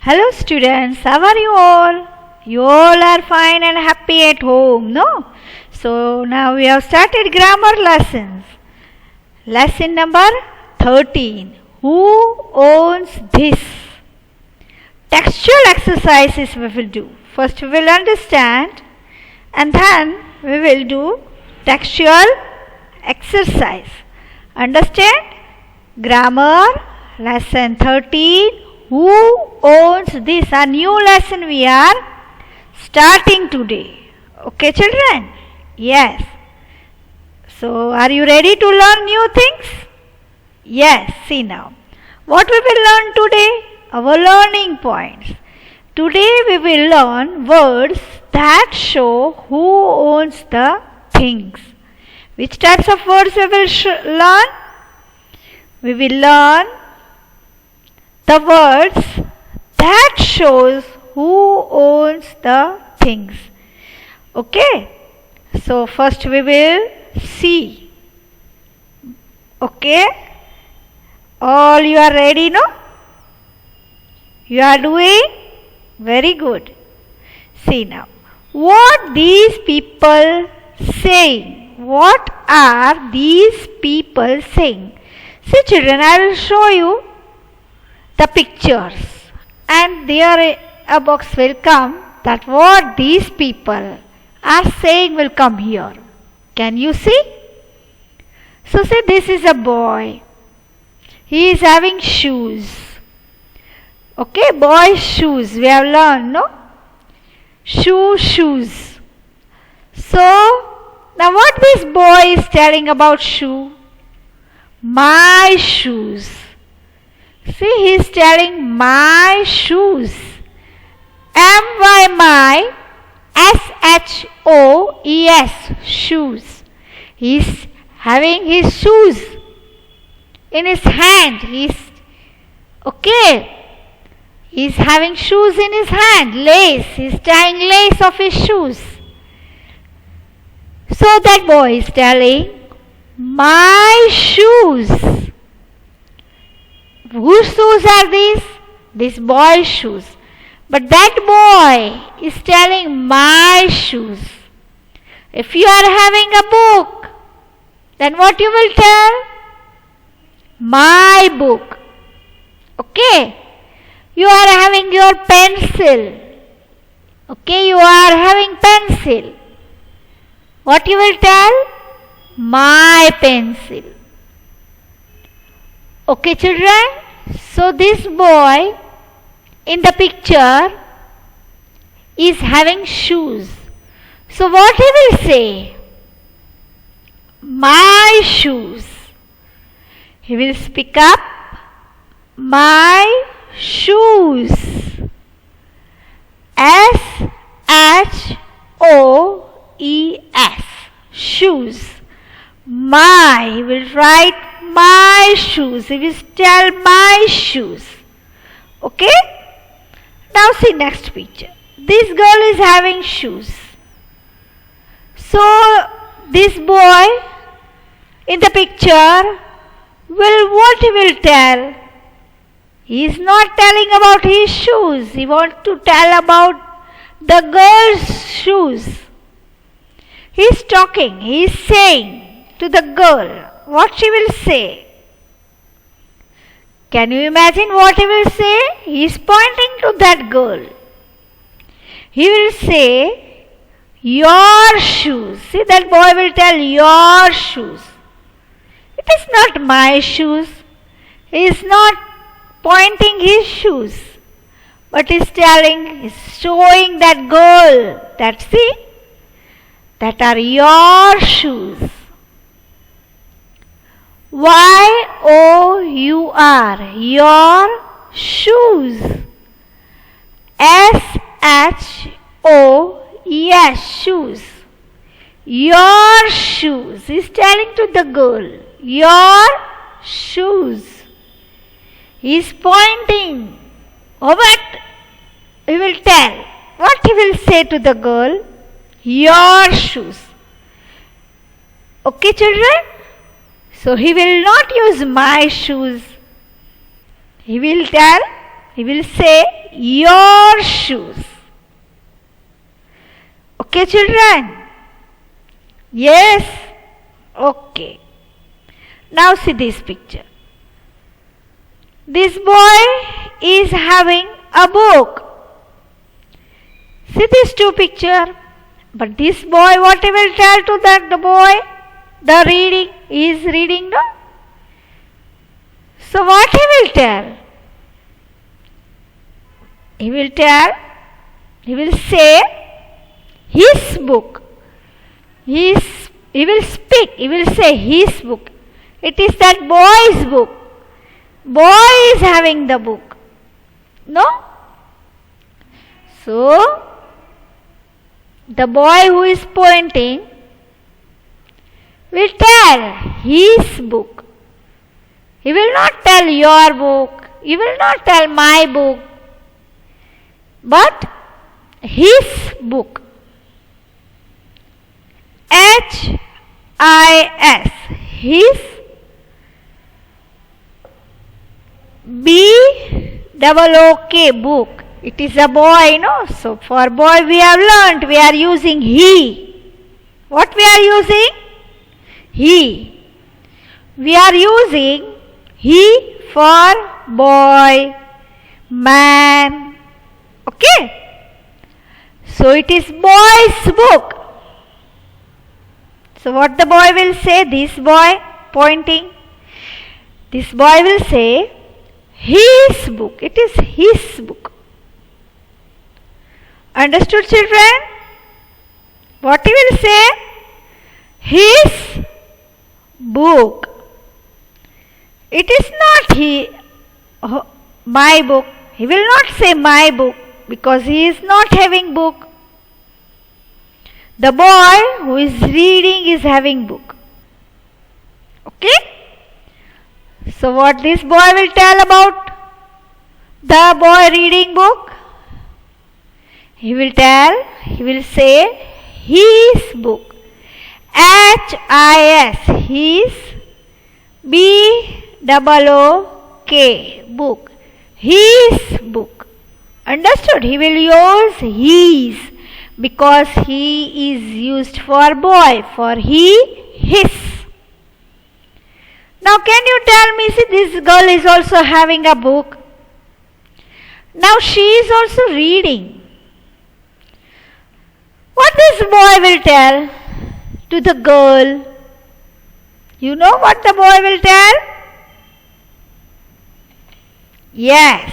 Hello students, how are you all? You all are fine and happy at home, no? So now we have started grammar lessons. Lesson number 13. Who owns this? Textual exercises we will do. First we will understand and then we will do textual exercise. Understand? Grammar lesson 13. Who owns this? A new lesson we are starting today. Okay, children? Yes. So, are you ready to learn new things? Yes, see now. What we will learn today? Our learning points. Today we will learn words that show who owns the things. Which types of words we will learn? We will learn the words that shows who owns the things. Okay. So first we will see. Okay. All you are ready, no? You are doing very good. See now. What these people saying? What are these people saying? See children, I will show you the pictures and there a box will come that what these people are saying will come here. Can you see? So say this is a boy. He is having shoes. Okay, boy's shoes. We have learned, no? Shoes. So now what this boy is telling about shoe? My shoes. See, he is telling my shoes. My, shoes, shoes. He is having his shoes in his hand. He is having shoes in his hand. Lace. He is tying lace of his shoes. So that boy is telling my shoes. Whose shoes are these? This boy's shoes. But that boy is telling my shoes. If you are having a book, then what you will tell? My book. Okay. You are having your pencil. Okay, you are having pencil. What you will tell? My pencil. Okay, children? So this boy in the picture is having shoes. So what he will say? My shoes. He will speak up my shoes. S-H-O-E-S. Shoes. My. He will write my shoes. He will tell my shoes. Okay? Now see next picture. This girl is having shoes. So this boy in the picture what he will tell? He is not telling about his shoes. He wants to tell about the girl's shoes. He is talking. He is saying to the girl what she will say. Can you imagine what he will say? He is pointing to that girl. He will say, your shoes. See, that boy will tell your shoes. It is not my shoes. He is not pointing his shoes. But he is telling, he is showing that girl that see, that are your shoes. Y-O-U-R, your shoes. S-H-O-E-S, shoes. Your shoes. He is telling to the girl, your shoes. He is pointing. What he will tell? What he will say to the girl? Your shoes. Okay, children? So he will not use my shoes. He will tell he will say your shoes. Okay, children? Yes? Okay. Now see this picture. This boy is having a book. See these two pictures. But this boy, what he will tell to that the boy? The reading, he is reading, no? So what he will tell? He will say his book. He will speak, he will say his book. It is that boy's book. Boy is having the book. No? So, the boy who is pointing will tell his book. He will not tell your book. He will not tell my book. But his book. H-I-S. His. B-O-O-K. Book. It is a boy, no? So for boy we have learnt we are using he. What we are using? He. We are using he for boy, man. Okay? So it is boy's book. So what the boy will say? This boy pointing. This boy will say his book. It is his book. Understood, children? What he will say? His book. It is not my book. He will not say my book because he is not having book. The boy who is reading is having book. Okay? So what this boy will tell about the boy reading book? He will say his book. H-I-S, his. B-O-O-K, book. His book. Understood? He will use his because he is used for boy. For he, his. Now can you tell me, see this girl is also having a book. Now she is also reading. What this boy will tell to the girl? You know what the boy will tell? Yes.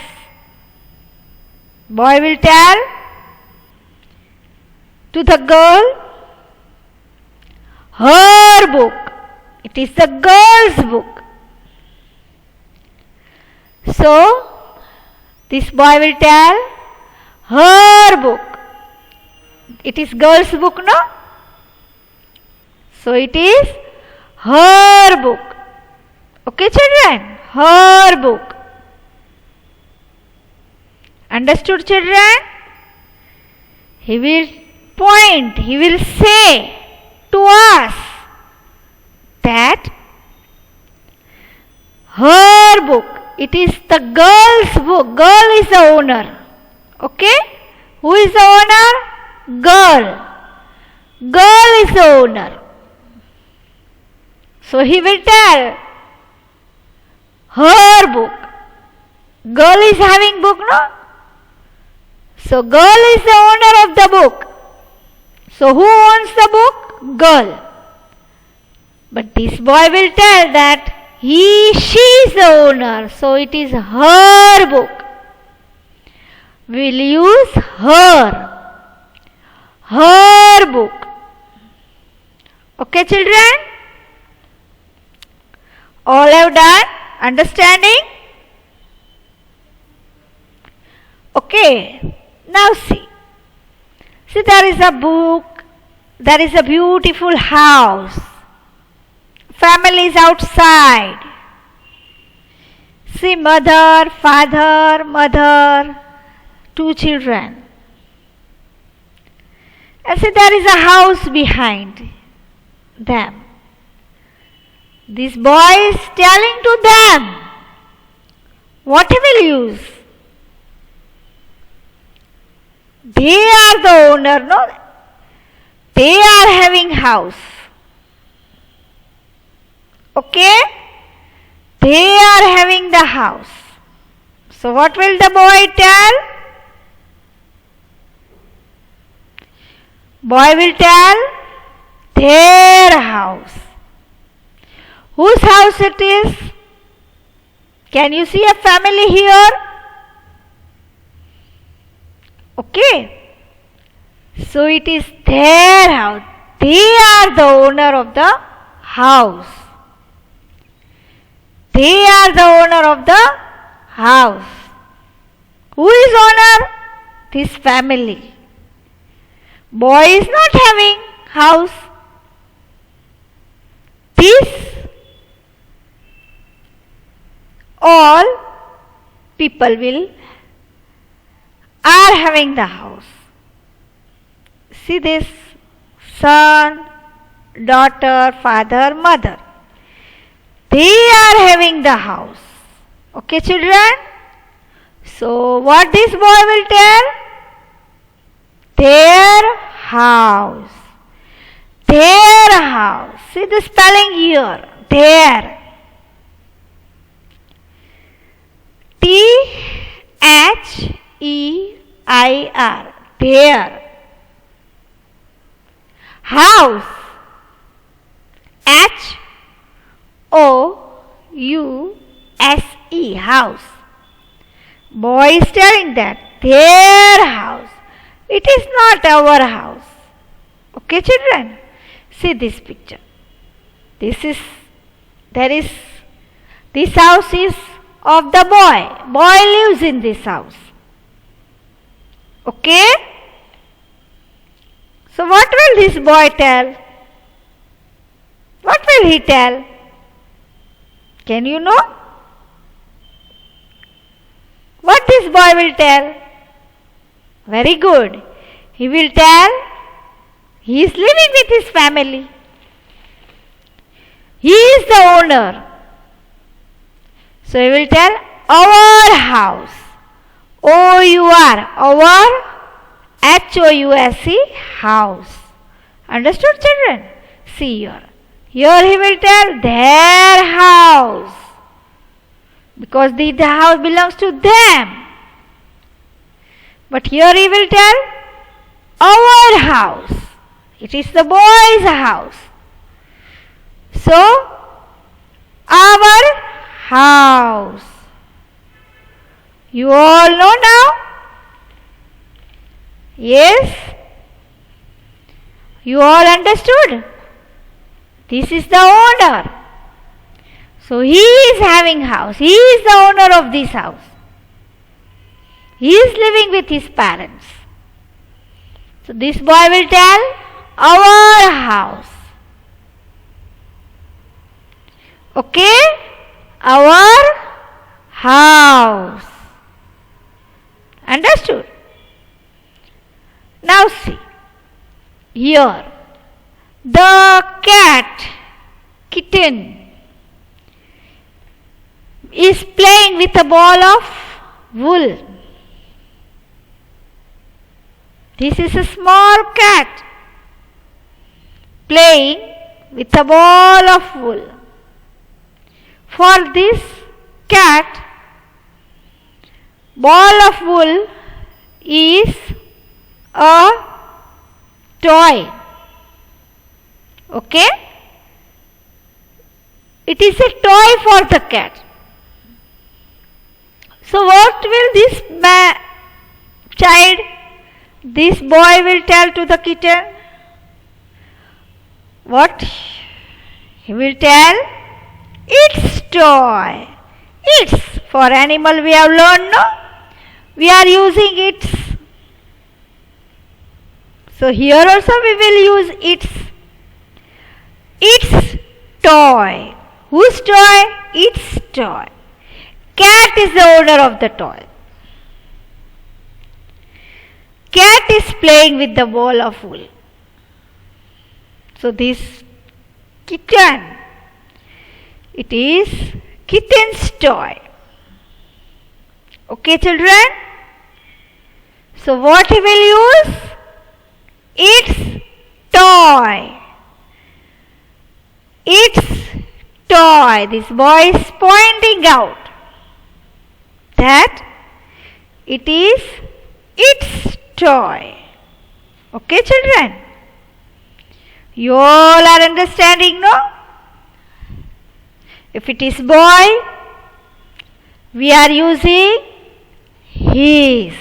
Boy will tell to the girl her book. It is the girl's book. So, this boy will tell her book. It is girl's book, no? So, it is her book. Okay, children? Her book. Understood, children? He will point, he will say to us that her book, it is the girl's book. Girl is the owner. Okay? Who is the owner? Girl. Girl is the owner. So he will tell her book. Girl is having book, no? So girl is the owner of the book. So who owns the book? Girl. But this boy will tell that she is the owner. So it is her book. We will use her. Her book. Okay, children? All have done? Understanding? Okay. Now see. See, there is a book. There is a beautiful house. Family is outside. See, mother, father, mother, two children. And see, there is a house behind them. This boy is telling to them what he will use. They are the owner, no? They are having house. Okay? They are having the house. So what will the boy tell? Boy will tell their house. Whose house it is? Can you see a family here? Okay. So it is their house. They are the owner of the house. They are the owner of the house. Who is owner? This family. Boy is not having house. This all people are having the house. See this: son, daughter, father, mother. They are having the house. Okay, children? So what this boy will tell? Their house. Their house. See the spelling here. Their. T-H-E-I-R. Their. House. H-O-U-S-E. House. Boy is telling that their house. It is not our house. Okay, children? See this picture. This house is of the boy. Boy lives in this house. Okay? So what will this boy tell? What will he tell? Can you know? What this boy will tell? Very good. He will tell he is living with his family. He is the owner. So he will tell our house. O-U-R. Our H-O-U-S-E. House. Understood, children? See here. Here he will tell their house. Because the house belongs to them. But here he will tell our house. It is the boy's house. So, our house. You all know now? Yes? You all understood? This is the owner. So he is having house. He is the owner of this house. He is living with his parents. So this boy will tell our house. Okay? Our house. Understood? Now see. Here. The cat, kitten, is playing with a ball of wool. This is a small cat playing with a ball of wool. For this cat, ball of wool is a toy. Okay? It is a toy for the cat. So what will this this boy will tell to the kitten? What? He will tell it's toy. It's for animal we have learned, no? We are using its. So here also we will use its. It's toy. Whose toy? Its toy. Cat is the owner of the toy. Cat is playing with the ball of wool. So this kitten, it is kitten's toy. Okay, children? So what he will use? Its toy. Its toy. This boy is pointing out that it is its toy. Okay, children? You all are understanding, no? If it is boy, we are using his.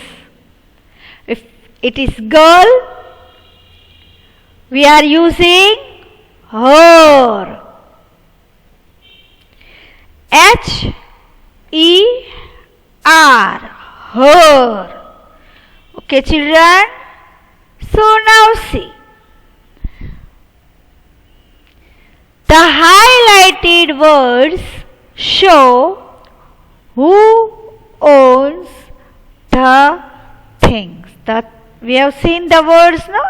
If it is girl, we are using her. H-E-R, her. Okay, children? So now see. The highlighted words show who owns the things. We have seen the words, no?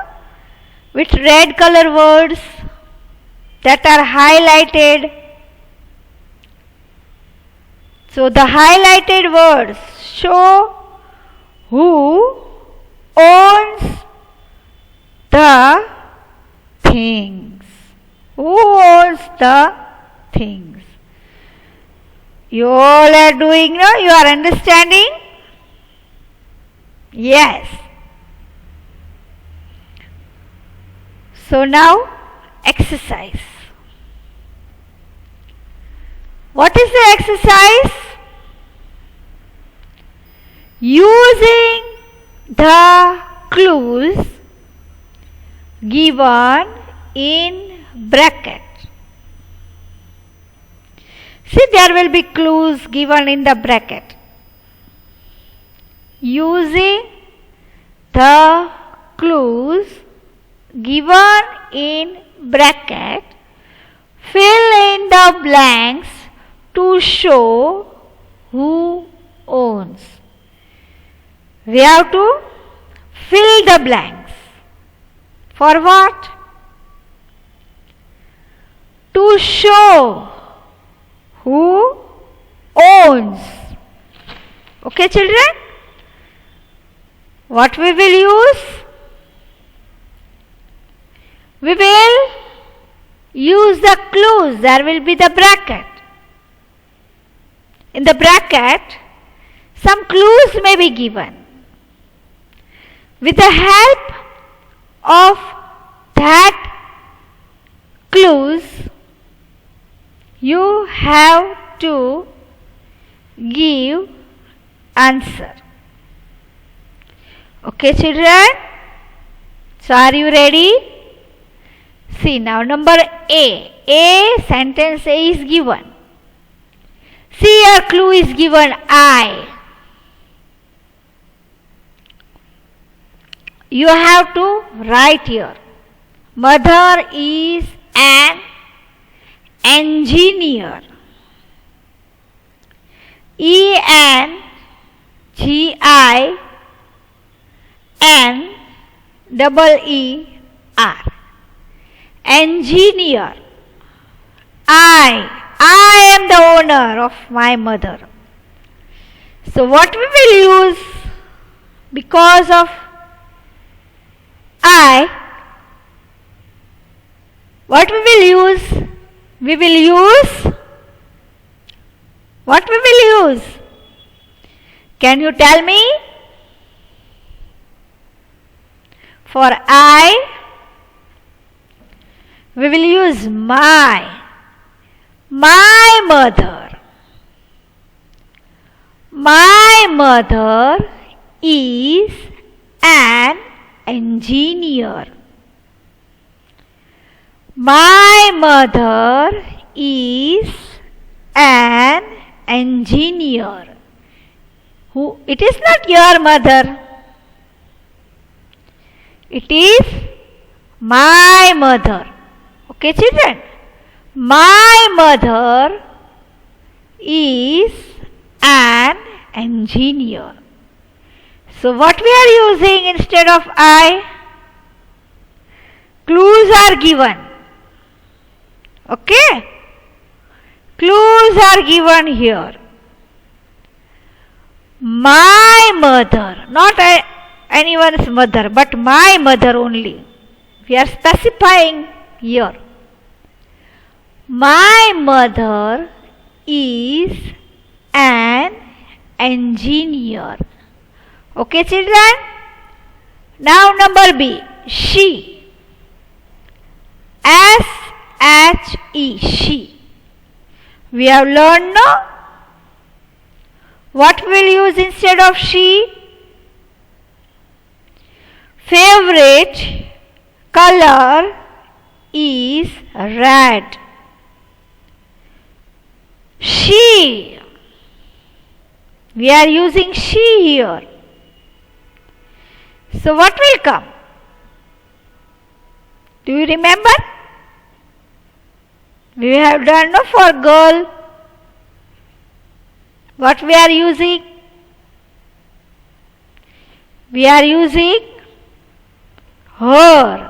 With red color words that are highlighted. So the highlighted words show who owns the things. Who owns the things? You all are doing, no? You are understanding? Yes. So now, exercise. What is the exercise? Using the clues given in bracket. See, there will be clues given in the bracket. Using the clues given in bracket, fill in the blanks to show who owns. We have to fill the blanks. For what? To show who owns. Okay, children? What we will use? We will use the clues. There will be the bracket. In the bracket, some clues may be given. With the help of that clues, you have to give answer. Okay, children? So, are you ready? See, now number A. A sentence A is given. See, your clue is given I. You have to write here. Mother is an engineer. E-N-G-I-N-E-E-R. Engineer. I am the owner of my mother. So what we will use because of I? What we will use? We will use what we will use? Can you tell me? For I, we will use my mother. My mother is an engineer. My mother is an engineer. Who? It is not your mother. It is my mother. Okay, children? My mother is an engineer. So what we are using instead of I? Clues are given. Okay? Clues are given here. My mother, not anyone's mother, but my mother only. We are specifying here. My mother is an engineer. Okay, children? Now number B, she. S-H-E, she. We have learned now what we'll use instead of she. Favorite color is red. She. We are using she here. So what will come? Do you remember? We have done no for girl. What we are using? We are using her.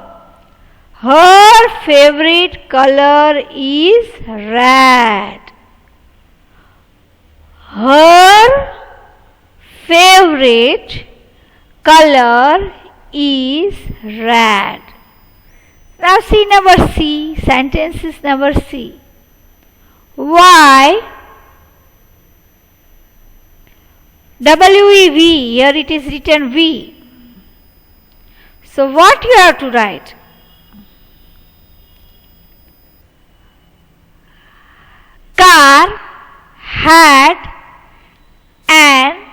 Her favorite color is red. Her favorite color is red. Now see number C, sentence is number C. Why? W-E-V, here it is written V. So what you have to write? Car had an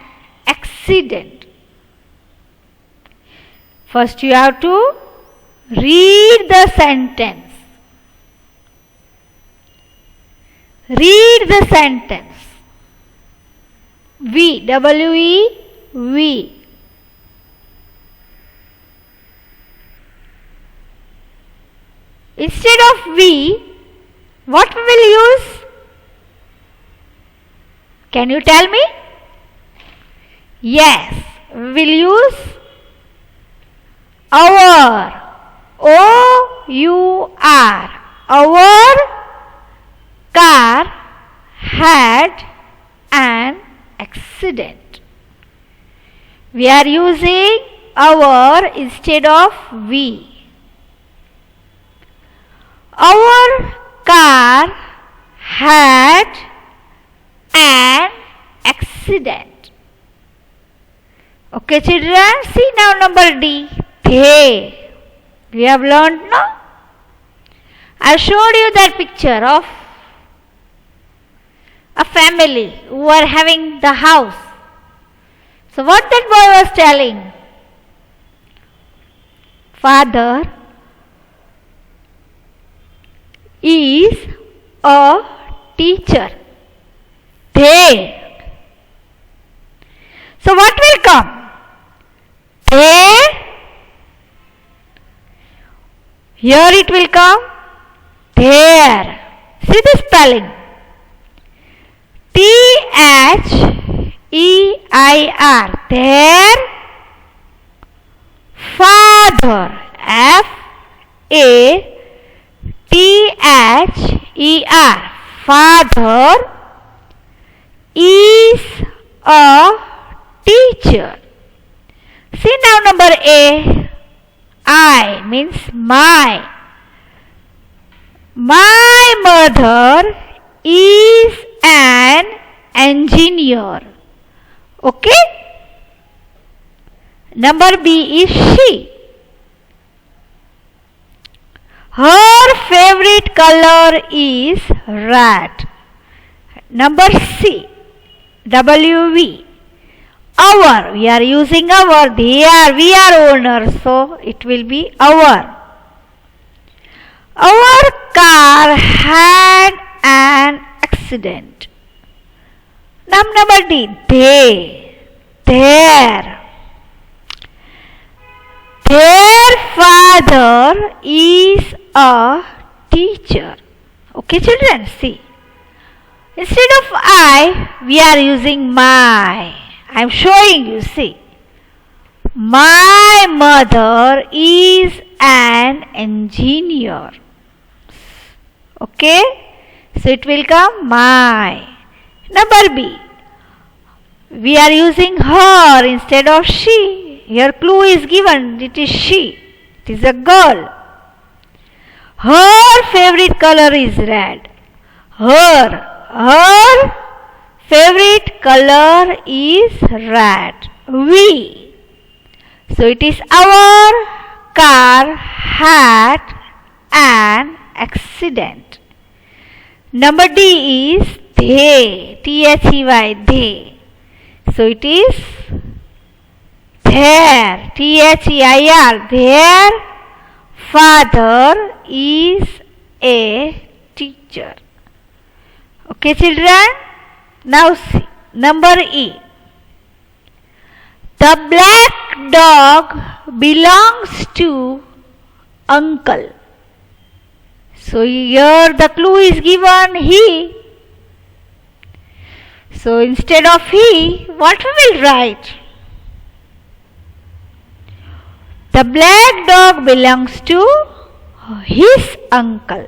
accident. First you have to read the sentence. Read the sentence. V, W-E-V. Instead of V, what we will use? Can you tell me? Yes, we will use our. O-U-R. Our car had an accident. We are using our instead of we. Our car had an accident. Okay, children, see now number D. They. We have learned now. I showed you that picture of a family who are having the house. So what that boy was telling? Father is a teacher. They. So what will come? They. Here it will come. There. See the spelling. T-H-E-I-R. There. Father. F-A-T-H-E-R. Father is a teacher. See now number A. I means my. My mother is an engineer. Okay? Number B is she. Her favorite color is red. Number C. W-V. Our. We are using our. We are owners. So it will be our. Our car had an accident. Number D. They. Their. Their father is a teacher. Okay, children, see. Instead of I, we are using my. I am showing you, see. My mother is an engineer. Okay? So it will come my. Number B. We are using her instead of she. Here clue is given. It is she. It is a girl. Her favorite color is red. Her favorite color is red. We. So it is our car had an accident. Number D is they. They. They. So it is their. Their. Their father is a teacher. Okay, children? Now see. Number E. The black dog belongs to uncle. So here the clue is given he. So instead of he, what we will write? The black dog belongs to his uncle.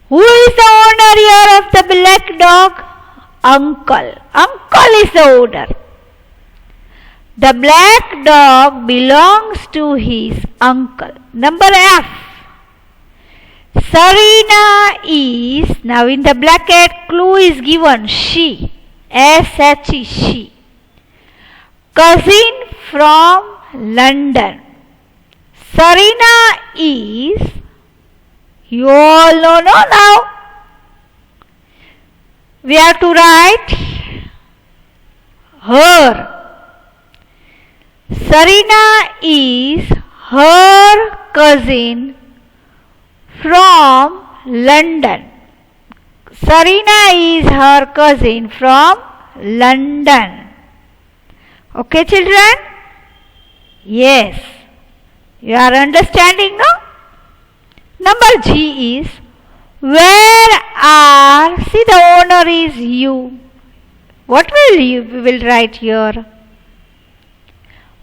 Who is the owner here of the black dog? Uncle. Uncle is the owner. The black dog belongs to his uncle. Number F. Sarina is, now in the bracket clue is given, she, S-H-E, she. Cousin from London. Sarina is, you all know now. We have to write her. Sarina is her cousin from London. Sarina is her cousin from London. Okay, children? Yes. You are understanding now? Number G is where are, see the owner is you. What will we will write here?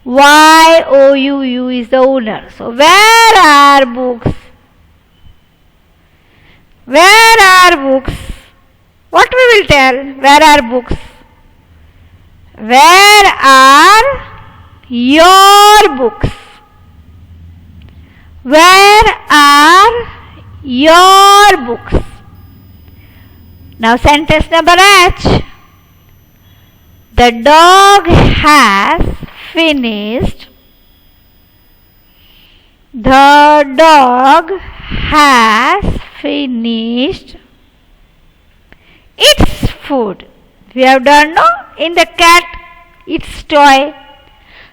Y-O-U is the owner. So where are books? Where are books? What we will tell? Where are books? Where are your books? Where are your books? Now sentence number H. The dog has finished. The dog has finished its food. We have done no in the cat its toy.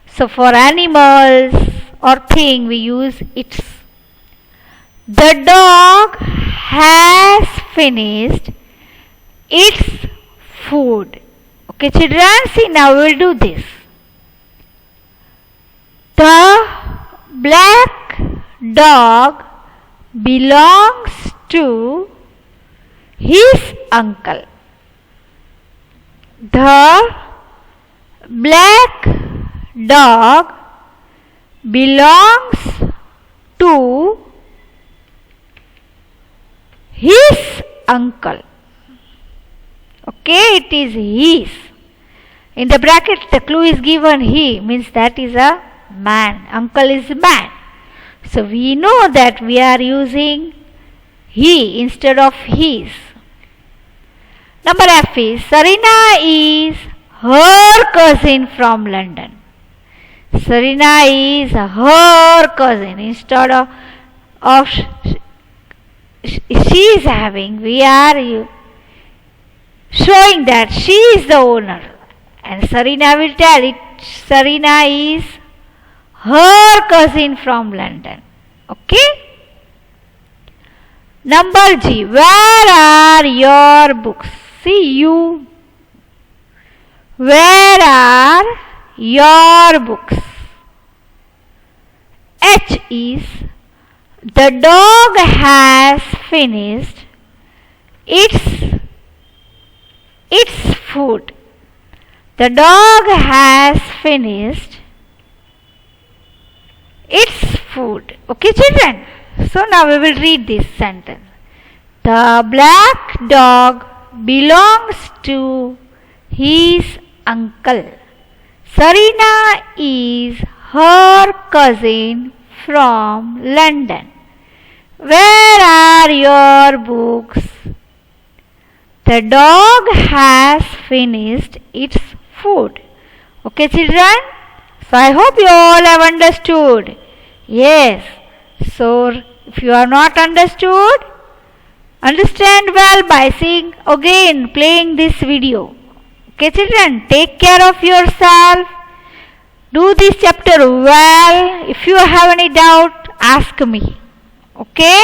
So for animals or thing we use its. The dog has finished its food. Okay, children, see now we will do this. The black dog belongs to his uncle. The black dog belongs to his uncle. Okay, it is his. In the bracket the clue is given he, means that is a man. Uncle is a man. So we know that we are using he instead of his. Number F is Sarina is her cousin from London. Sarina is her cousin. Instead of she is having, we are showing that she is the owner. And Sarina will tell it, Sarina is her cousin from London. Okay? Number G. Where are your books? See you. Where are your books? H is the dog has finished its food. The dog has finished its food. Okay, children? So now we will read this sentence. The black dog belongs to his uncle. Sarina is her cousin from London. Where are your books? The dog has finished its food. Okay, children? So I hope you all have understood. Yes. So if you are not understood, understand well by seeing again, playing this video. Okay, children? Take care of yourself. Do this chapter well. If you have any doubt, ask me. Okay?